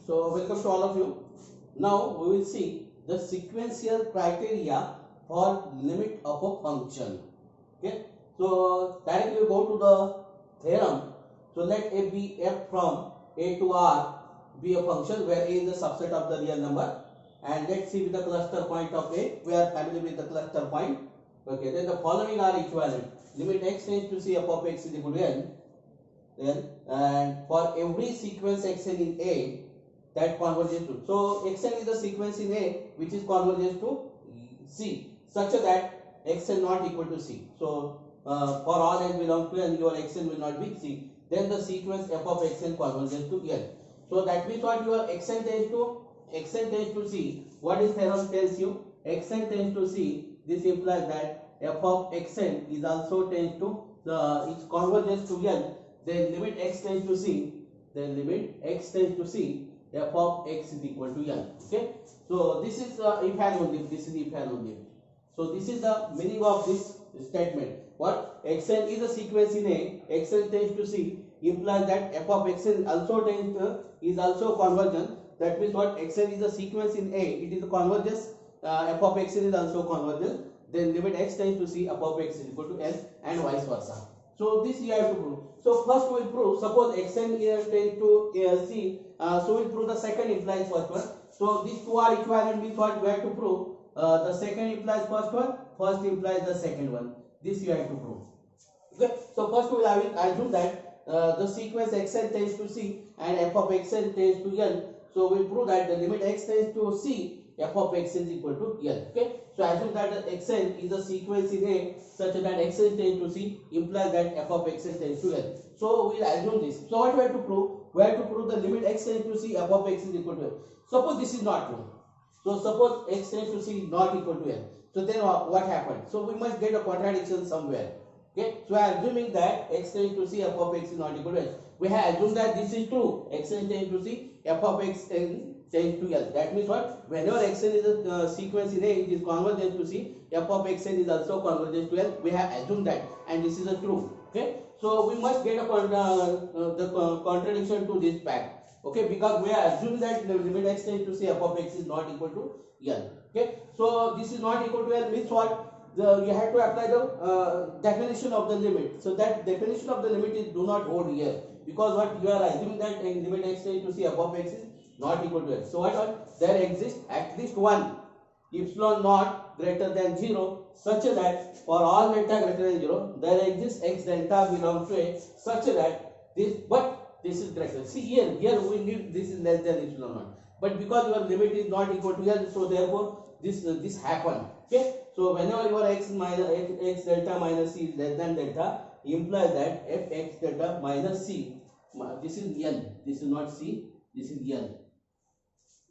So welcome to all of you. Now we will see the sequential criteria for limit of a function. Okay. So directly we go to the theorem. So let a be f from a to r be a function where a is the subset of the real number, and let's see with the cluster point of a. We are familiar with the cluster point. Okay. Then the following are equivalent. Limit x tends to c f of x is equal to n. Then and for every sequence xn in a that converges to, so xn is the sequence in a which is converges to c such that xn not equal to c. So for all n belong to n, your xn will not be c. Then the sequence f of xn converges to n. So that means what your xn tends to c. What is theorem tells you? Xn tends to c. This implies that f of xn is also tends to it converges to n. Then limit x tends to c. Then limit x tends to c. F of x is equal to n. Okay. So this is if and only. This is if and only. So this is the meaning of this statement. What? Xn is a sequence in a. Xn tends to c implies that f of xn also tends to, is also convergent. That means what? Xn is a sequence in a. It is convergence. F of xn is also convergent. Then limit x tends to c. F of x is equal to n, and vice versa. So this you have to prove. So first we will prove. Suppose xn here tends to c. So we will prove the second implies first one. So these two are equivalent means what we have to prove. The second implies first one. First implies the second one. This you have to prove. Okay. So first we will assume that the sequence xn tends to c and f of xn tends to n. So we will prove that the limit x tends to c, f of x is equal to n. Okay. So assume that the xn is a sequence in a such that xn tends to c implies that f of xn tends to n. So we will assume this. So what we have to prove? We have to prove the limit x tends to c, f of x is equal to n. Suppose this is not true. So suppose x tends to c not equal to n. So then what happened? So we must get a contradiction somewhere. Okay. So I am assuming that x tends to c, f of x is not equal to n. We have assumed that this is true. Xn tends to c, f of x tends to l. That means what? Whenever xn is a sequence in a, it is convergent to c. F of xn is also convergent to l. We have assumed that, and this is a true. Okay. So we must get a contradiction to this fact. Okay, because we are assuming that the limit x tends to c, f of x is not equal to l. Okay. So this is not equal to l means what? You have to apply the definition of the limit. So that definition of the limit is do not hold here, because what you are assuming that limit x tends to c, f of x is not equal to l. So what? There exists at least one epsilon naught greater than 0 such that for all delta greater than 0 there exists x delta belongs to a such that this, but this is greater. See here we need this is less than epsilon naught, but because your limit is not equal to l, so therefore this happened. Okay. So whenever your x delta minus c is less than delta, implies that f x delta minus c, this is l, this is not c, this is l,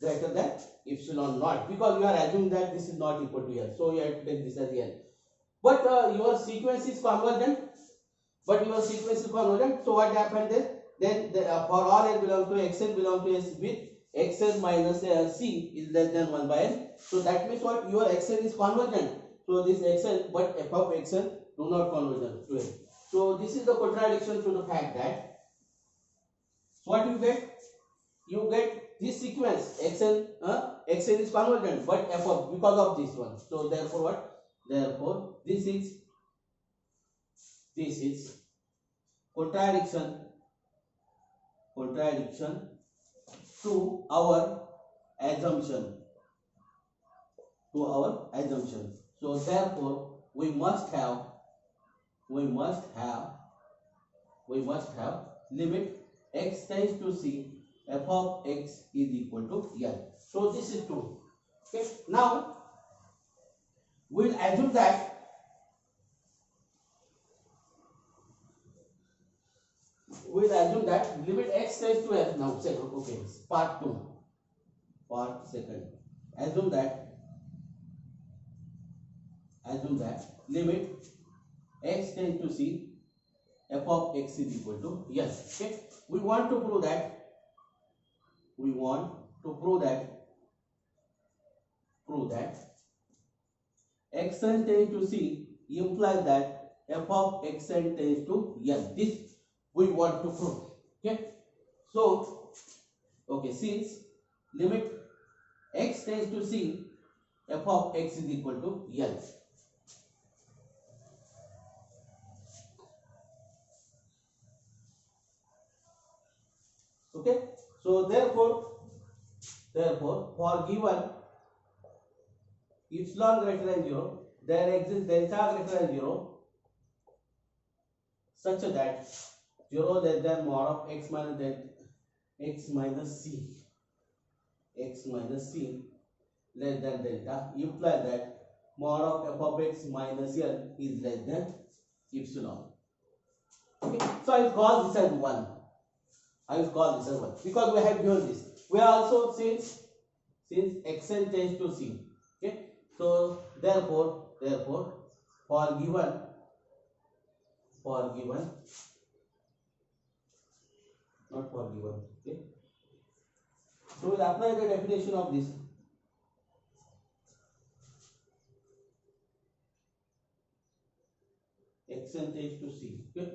greater than epsilon naught, because you are assuming that this is not equal to l. So you have to take this as l. But your sequence is convergent. So what happened then? Then for all n belong to xn belong to s with xn minus c is less than 1 by n. So that means what? Your xn is convergent. So this xn, but f of xn do not convergent to n. So this is the contradiction to the fact that what you get? You get this sequence xn is convergent, but f of, because of this one. So therefore what? Therefore this is contradiction to our assumption. So therefore we must have limit x tends to c, f of x is equal to l. So this is true. Okay. Now we'll assume that limit x tends to l. Now second, okay, part second. Assume that limit x tends to c, f of x is equal to l. Okay. We want to prove that xn tends to c implies that f of xn tends to l. This we want to prove. Okay. So okay, since limit x tends to c, f of x is equal to L. Okay, so therefore for given epsilon greater than 0, there exists delta greater than 0 such that 0 less than mod of x minus x minus c, x minus c less than delta implies that mod of f of x minus L is less than epsilon. Okay, so I will call this as 1. I will call this as 1 because we have given this. We are also since xn tends to c. Okay, so therefore for given not for given. Okay, so we will apply the definition of this. Xn tends to c. Okay,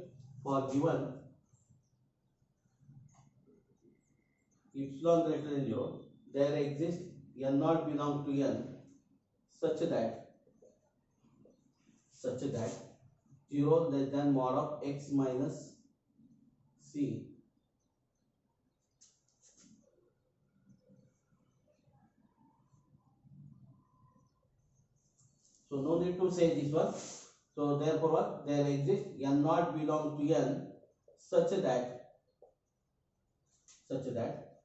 for given epsilon greater than 0, there exists n naught belongs to n such that 0 less than mod of x minus c so no need to say this one. So therefore what, there exists n naught belongs to n such that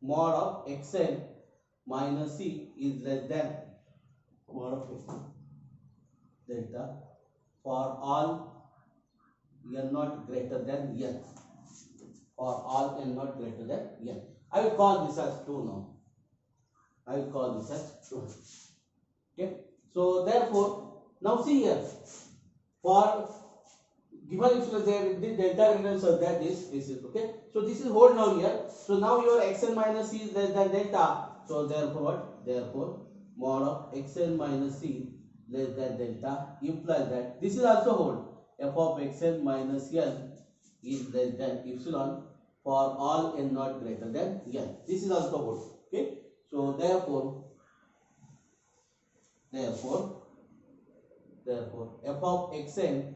mod of xn minus c is less than mod of delta for all n naught greater than n, for all n naught greater than n. I will call this as 2 now. I will call this as 2. Okay, so therefore now see here, for given epsilon there the delta greater, so that this is okay. So this is hold now here. So now your xn minus c is less than delta. So therefore what? Therefore mod of xn minus c less than delta implies that this is also hold. F of xn minus n is less than epsilon for all n naught greater than n. This is also hold. Okay. So therefore f of xn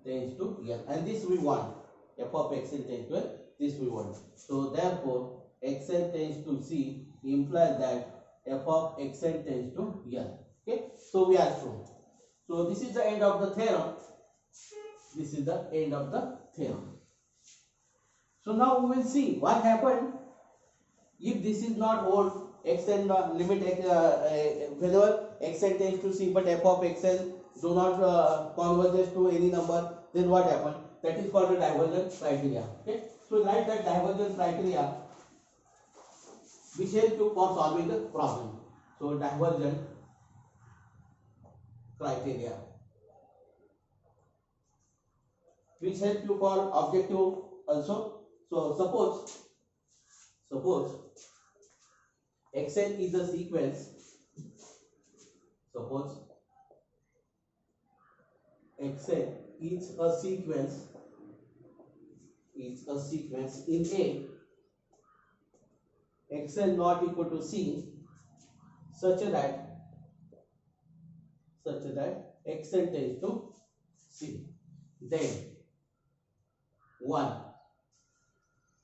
tends to n, and this we want. F of xn tends to n, this we want. So therefore xn tends to c implies that f of xn tends to n. Okay, so we are shown. So this is the end of the theorem. This is the end of the theorem. So now we will see what happened if this is not hold. Xn limit whenever xn tends to c but f of xn do not converges to any number, then what happened? That is called the divergence criteria. Okay, so write that divergence criteria which help you for solving the problem. So divergence criteria which help you for objective also. So suppose xn is a sequence. Suppose xn is a sequence in A, xn not equal to c such that xn tends to c. Then 1,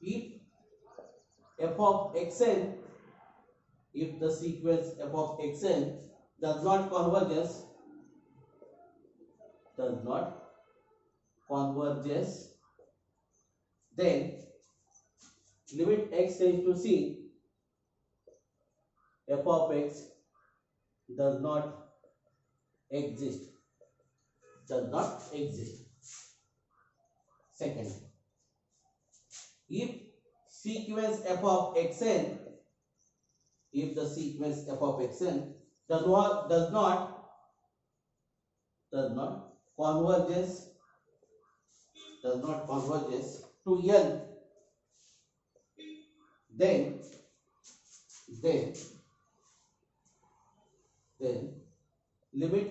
if f of xn, if the sequence f of xn does not converges, then limit x tends to c, f of x does not exist. Second, if sequence f of xn, if the sequence f of xn does not converges to n, then limit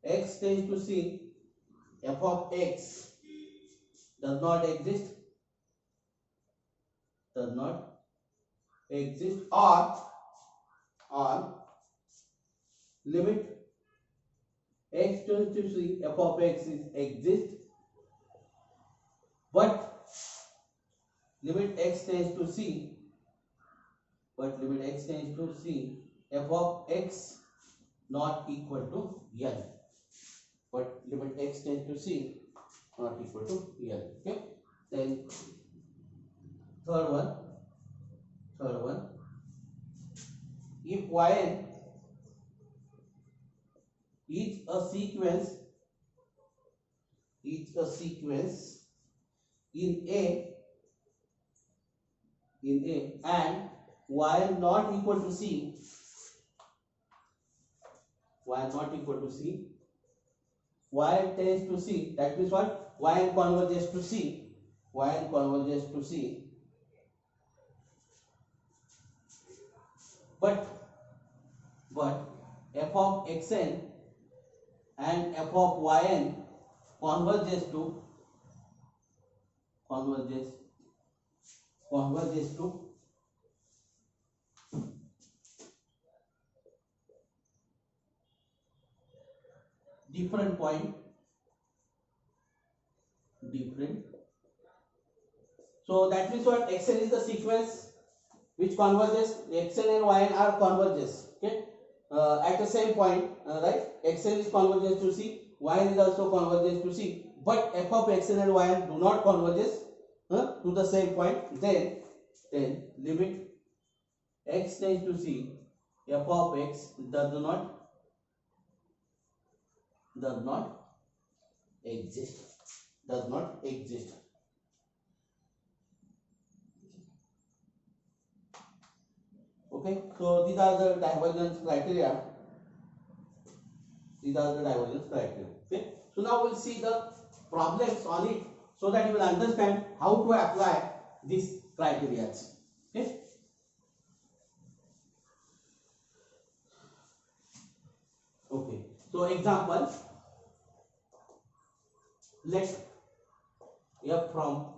x tends to c, f of x does not exist, or on limit x tends to c f of x is exist, but limit x tends to c, f of x not equal to l, but limit x tends to c not equal to l. Okay, then third one, if yn is a sequence in A and y not equal to c, y tends to c, that means what? Y converges to c, but f of xn and f of yn converges to different point. So that means what? Xn is the sequence which converges, xn and yn are converges, okay, at the same point, right? Xn is converges to c, yn is also converges to c, but f of xn and yn do not converges to the same point. Then limit x tends to c, f of x does not exist. Okay, so these are the divergence criteria. Okay, so now we'll see the problems on it so that you will understand how to apply these criteria. Okay, so example, let f from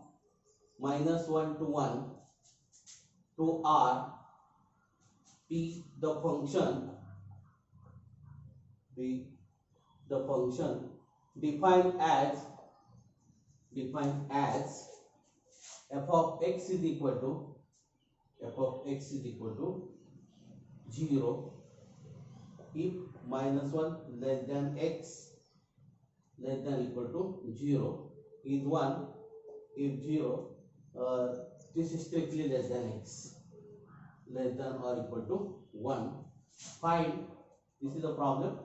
-1 to 1 to r be the function defined as f of x is equal to 0 if -1 less than x less than equal to 0 is 1 if 0 this is strictly less than x less than or equal to 1. Find, this is the problem,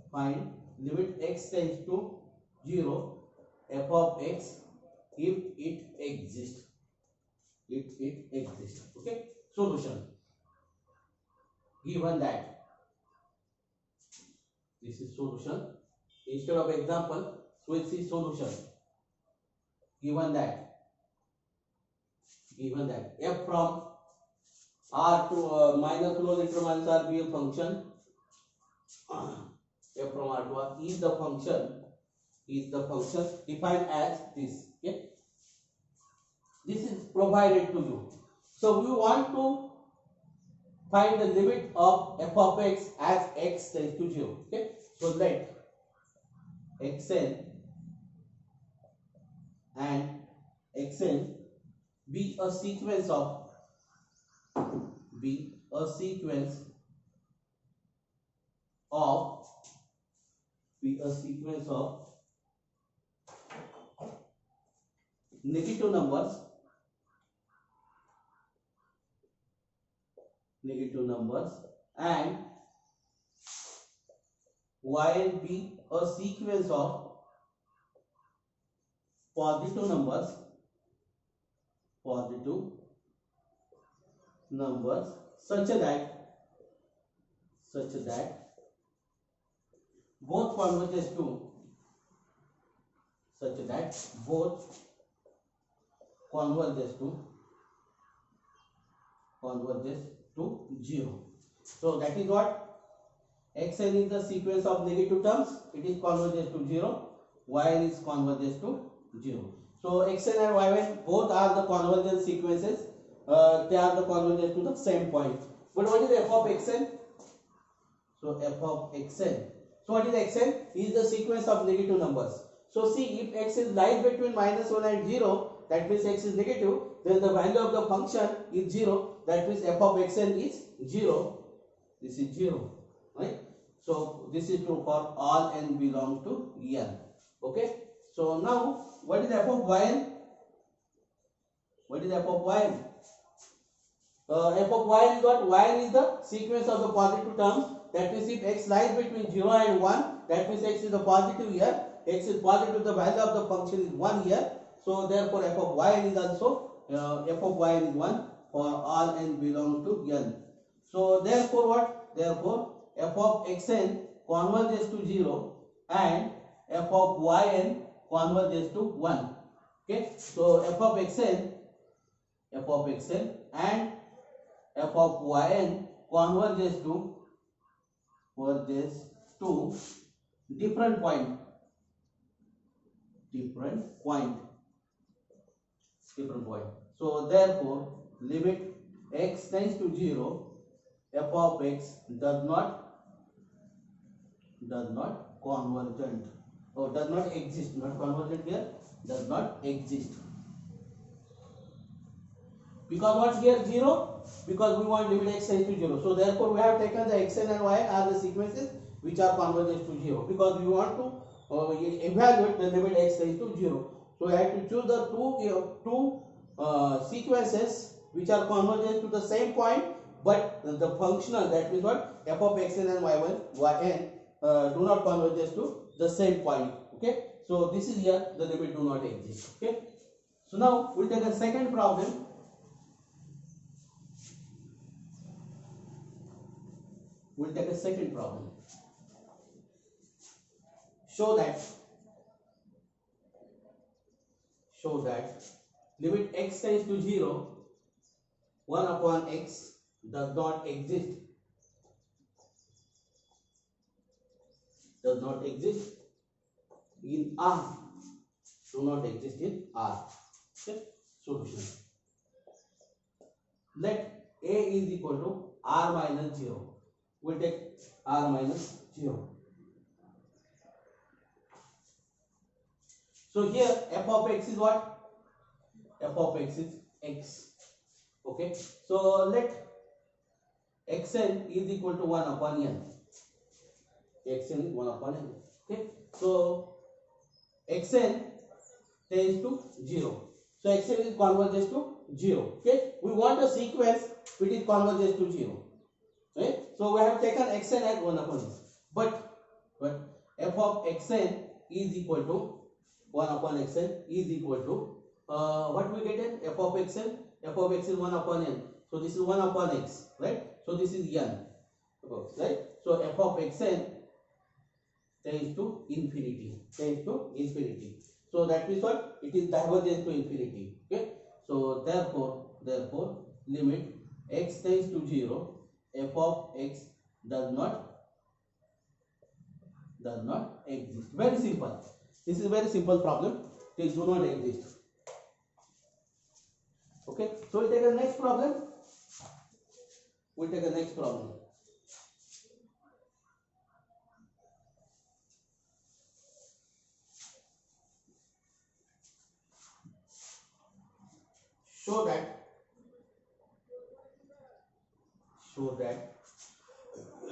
find limit x tends to 0 f of x if it exists. Okay, solution, given that this is solution, instead of example we'll see solution. Given that f from r to minus lower determinants r be a function, f from r to r is the function defined as this. Okay, this is provided to you. So we want to find the limit of f of x as x tends to 0. Okay, so let xn and xn be a sequence of negative numbers and yn be a sequence of positive numbers such that both converges to 0. So that is what xn is the sequence of negative terms, it is converges to 0, yn is converges to 0. So xn and yn both are the convergence sequences, they are the convergence to the same point. But what is f of xn? So f of xn. So what is xn? Is the sequence of negative numbers. So see, if x is lies between -1 and 0, that means x is negative, then the value of the function is 0. That means f of xn is 0. This is 0, right? So this is true for all n belong to n. Okay. So now what is f of yn? What is f of yn? F of y is what? Y is the sequence of the positive terms. That means if x lies between 0 and 1, that means x is a positive here. X is positive, the value of the function is 1 here. So therefore f of y is also f of y is 1 for all n belong to n. So therefore what? Therefore f of xn converges to 0 and f of yn converges to 1. Okay. So f of xn and f of yn converges to different point. So therefore limit x tends to 0, f of x does not convergent, or does not exist, not convergent here, does not exist. Because what's here 0? Because we want limit x tends to 0. So therefore we have taken the xn and yn are the sequences which are convergent to 0. Because we want to evaluate the limit x tends to 0. So we have to choose the two sequences which are convergent to the same point, but the functional, that means what, f of xn and yn do not converge to the same point. Okay. So this is here the limit do not exist. Okay. So now we'll take a second problem. Show that limit x tends to 0, 1 upon x does not exist in R. Do not exist in R. Okay. Solution. Let a is equal to r minus 0. We'll take r minus 0. So here f of x is what? F of x is x. Okay. So let xn is equal to 1 upon n. Xn is 1 upon n. Okay. So xn tends to 0. So xn is converges to 0. Okay. We want a sequence which is converges to 0. Right. So we have taken xn as 1 upon n. But f of xn is equal to 1 upon xn is equal to what we get in f of xn? F of x is 1 upon n. So this is 1 upon x, right? So this is n, right? So f of xn tends to infinity. So that means what? It is divergent to infinity. Okay. So therefore limit x tends to 0, f of x does not exist. Very simple. This is a very simple problem. They do not exist. Okay. So we'll take the next problem. Show that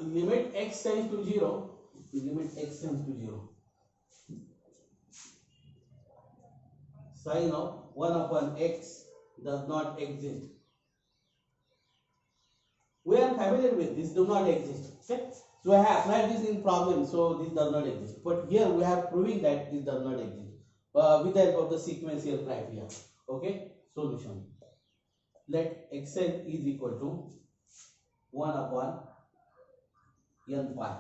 limit x tends to 0. Sine of 1 upon x does not exist. We are familiar with this, do not exist. Okay. So I have applied this in problem, so this does not exist. But here we have proving that this does not exist with the help of the sequential criteria. Okay. Solution. Let xn is equal to 1 upon n pi.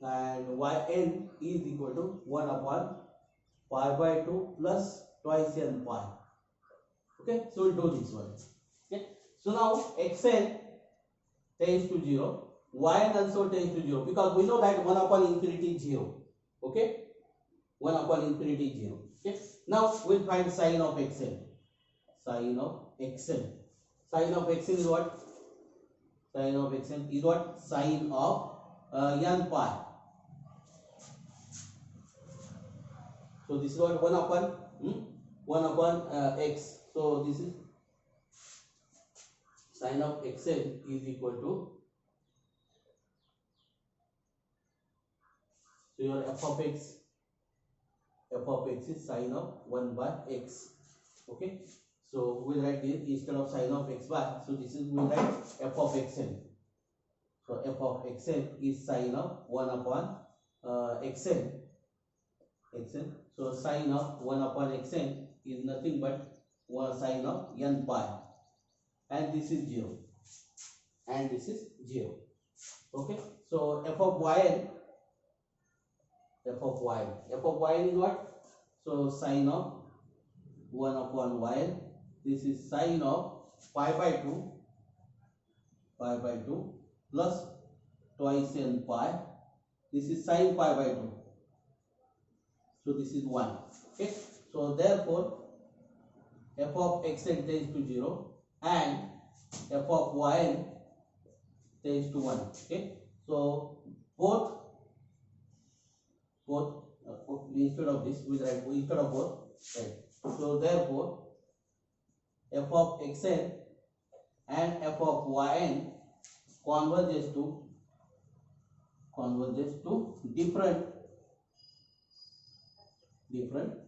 And yn is equal to 1 upon pi by 2 plus twice n pi. Okay, so we'll do this one. Okay, so now xn tends to 0, yn also tends to 0, because we know that 1 upon infinity is 0. Okay, 1 upon infinity is 0. Okay, now we'll find sine of xn. Sine of xn. Sine of xn is what? Sine of xn is what? Sine of n pi. So this is what 1 upon 1 upon x. So this is sine of xn is equal to, so your f of x is sine of 1 by x. Okay, so we'll write this instead of sine of x by, so this is, we'll write f of xn. So f of xn is sine of 1 upon xn. So sine of 1 upon xn is nothing but sine of n pi, and this is 0, and this is 0. Okay, so f of yn is what? So sine of 1 upon yn, this is sine of pi by 2 plus twice n pi, this is sine pi by 2, so this is 1. Okay, so therefore f of xn tends to 0 and f of yn tends to 1. Okay, so both instead of this we write instead of both, right? So therefore f of xn and f of yn converges to different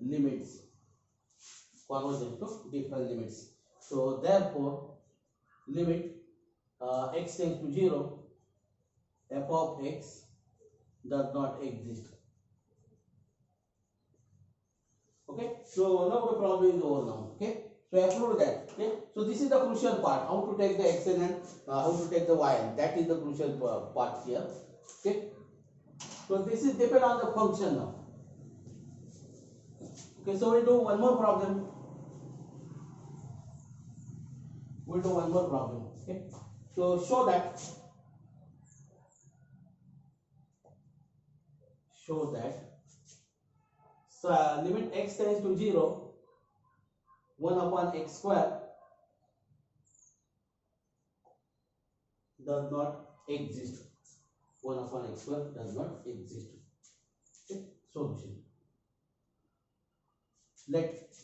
limits. So therefore limit x tends to 0, f of x does not exist. Okay, so now the problem is over now. Okay, so approve that. Okay, so this is the crucial part, how to take the xn and how to take the yn. That is the crucial part here. Okay, so this is depend on the function now. Okay, so we'll do one more problem. Okay, so show that limit x tends to 0, 1 upon x square does not exist. 1 upon x square does not exist. Okay, solution. Let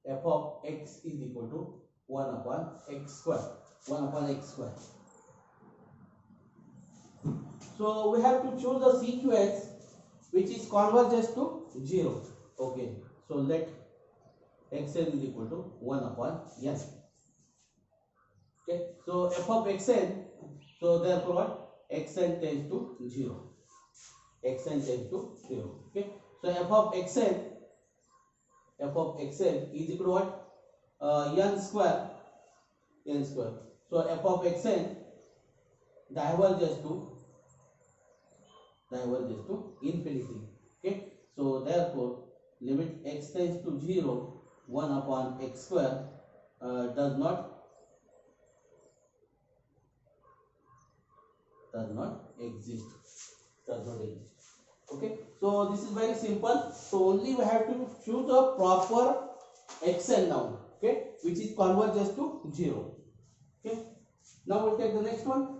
f of x is equal to 1 upon x square. So we have to choose a sequence which is converges to 0. Okay, so let xn is equal to 1 upon n. Okay, so f of xn, so therefore what? Xn tends to 0. Okay, so f of xn is equal to what? N square. So f of xn diverges to infinity. Okay, so therefore limit x tends to 0, 1 upon x square does not exist. Okay, so this is very simple. So only we have to choose a proper xn now, okay, which is converges to 0. Okay, now we'll take the next one.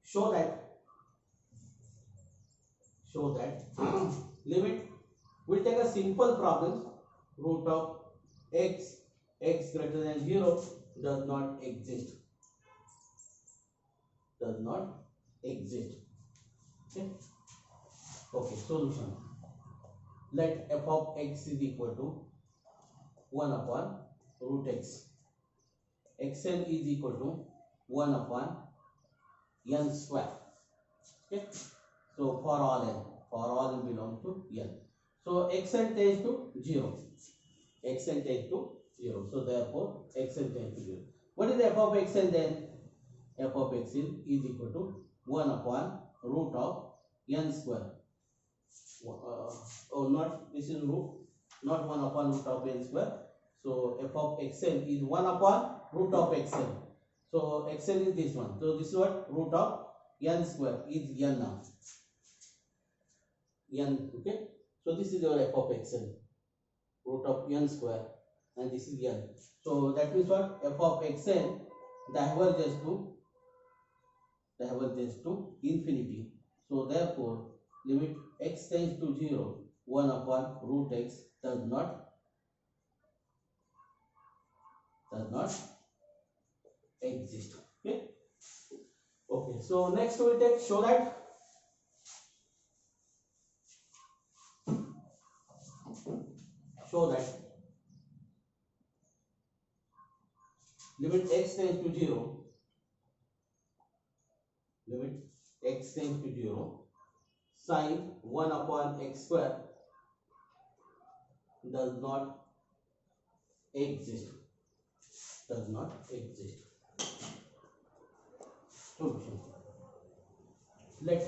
Show that limit, we'll take a simple problem, root of x greater than 0 does not exist. Okay, solution. Let f of x is equal to 1 upon root x. xn is equal to 1 upon n square. Okay, so for all n belong to n. So xn tends to 0. So therefore xn tends to 0. What is f of xn then? F of xn is equal to 1 upon root of n square. This is root, not 1 upon root of n square. So f of xn is 1 upon root of xn. So xn is this one. So this is what? Root of n square is n now. n. Okay, so this is your f of xn, root of n square, and this is n. So that means what? F of xn diverges to infinity. So therefore limit x tends to 0, 1 upon root x does not exist. Okay. Okay. So next we will take show that limit x tends to 0, sin 1 upon x square does not exist. Solution. Let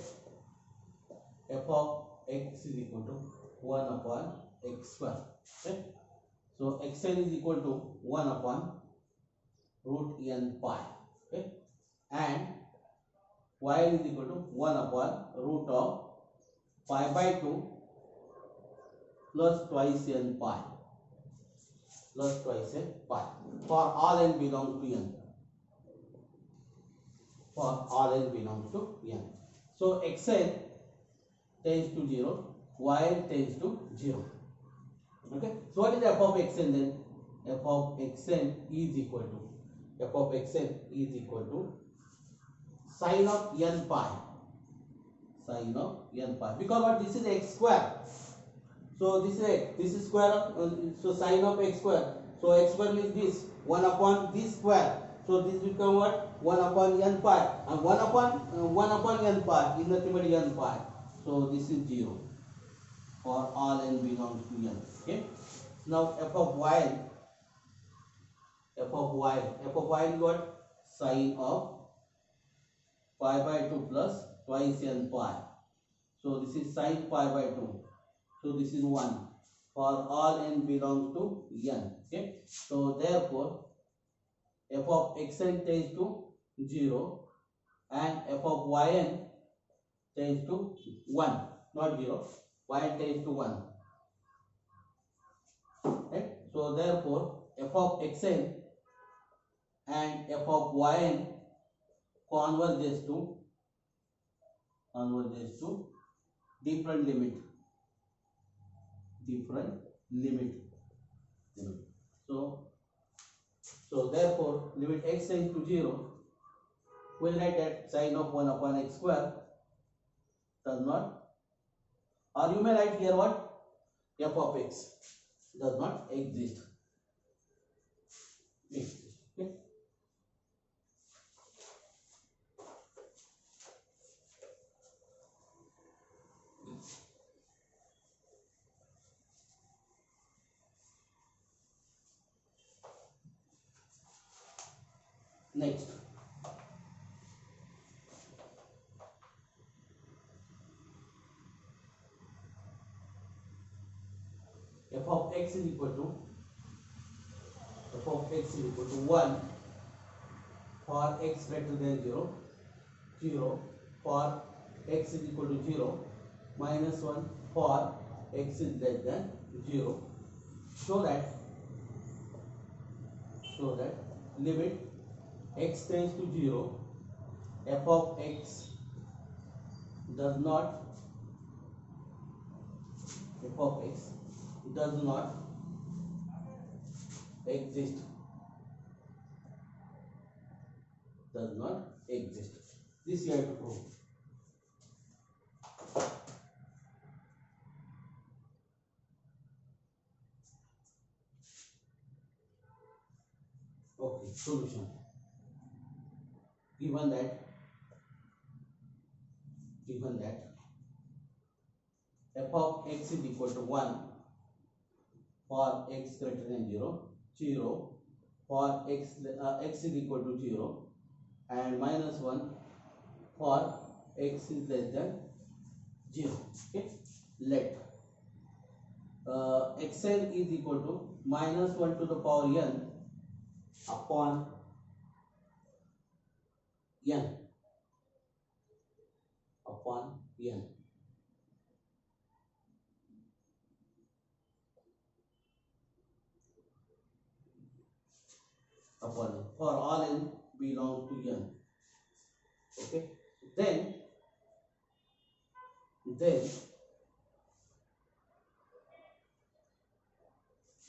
f of x is equal to 1 upon x square. Okay. So xn is equal to 1 upon root n pi. Okay. And yn is equal to 1 upon root of pi by 2 plus twice n pi for all n belongs to n. So xn tends to 0, yn tends to 0. Okay. So what is f of xn then? F of xn is equal to sine of n pi. Because what, this is x square. So this is square of so sine of x square. So x square means this 1 upon this square. So this become what? 1 upon n pi, and 1 upon n pi is nothing but n pi. So this is 0 for all n belongs to n. Okay. Now f of y is what? Sine of pi by 2 plus twice n pi. So this is sine pi by 2. So this is 1 for all n belongs to n. Okay. So therefore f of xn tends to 0 and f of yn tends to 1, not 0. Yn tends to 1. Right. So therefore f of xn and f of yn converges to different limit. So therefore limit x tends to 0, we'll write that sine of 1 upon x square does not, or you may write here what? F of x does not exist. Okay. Next, f of x is equal to 1 for x greater than 0, 0 for x is equal to 0, minus 1 for x is less than 0. Show that limit x tends to 0, f of x does not exist. This you have to prove. Okay, solution. Given that f of x is equal to 1 for x greater than 0, 0 for x is equal to 0, and minus 1 for x is less than 0. Okay. Let xn is equal to minus 1 to the power n upon n. for all n belongs to n. Okay, then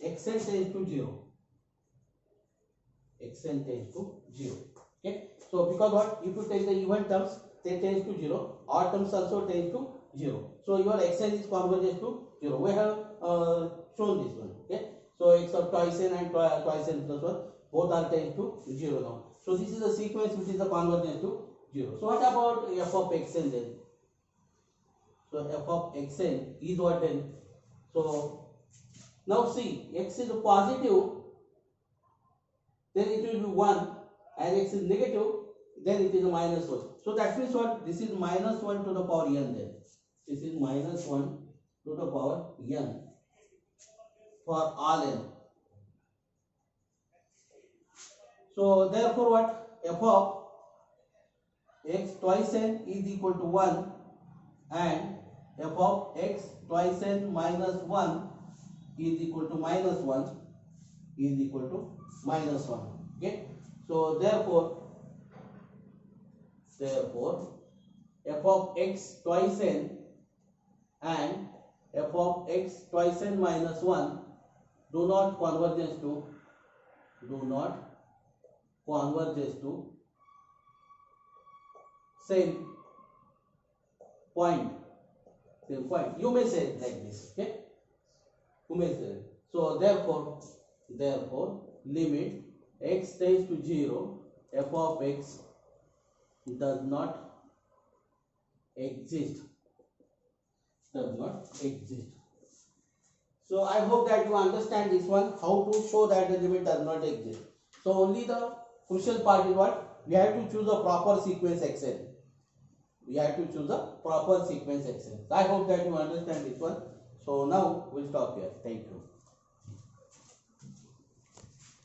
xn tends to 0. Xn tends to 0. Okay, so because what, if you take the even terms, they tends to 0, odd terms also tends to 0. So your xn is converges to 0. We have shown this one. Okay, so x of twice n and twice n plus 1 both are tends to 0 now. So this is the sequence which is the convergence to 0. So what about f of xn then? So f of xn is what then? So now see, x is positive, then it will be 1, and x is negative, then it is a minus 1. So that means what? This is minus 1 to the power n then. This is minus 1 to the power n for all n. So therefore what? F of x twice n is equal to 1, and f of x twice n minus 1 is equal to minus 1 is equal to minus 1. Okay, so therefore f of x twice n and f of x twice n minus 1 do not converge to same point. You may say it like this. Okay, you may say it. So therefore limit x tends to 0, f of x does not exist. So I hope that you understand this one, how to show that the limit does not exist. So only the crucial part is what? We have to choose a proper sequence xn. I hope that you understand this one. So now we'll stop here. Thank you.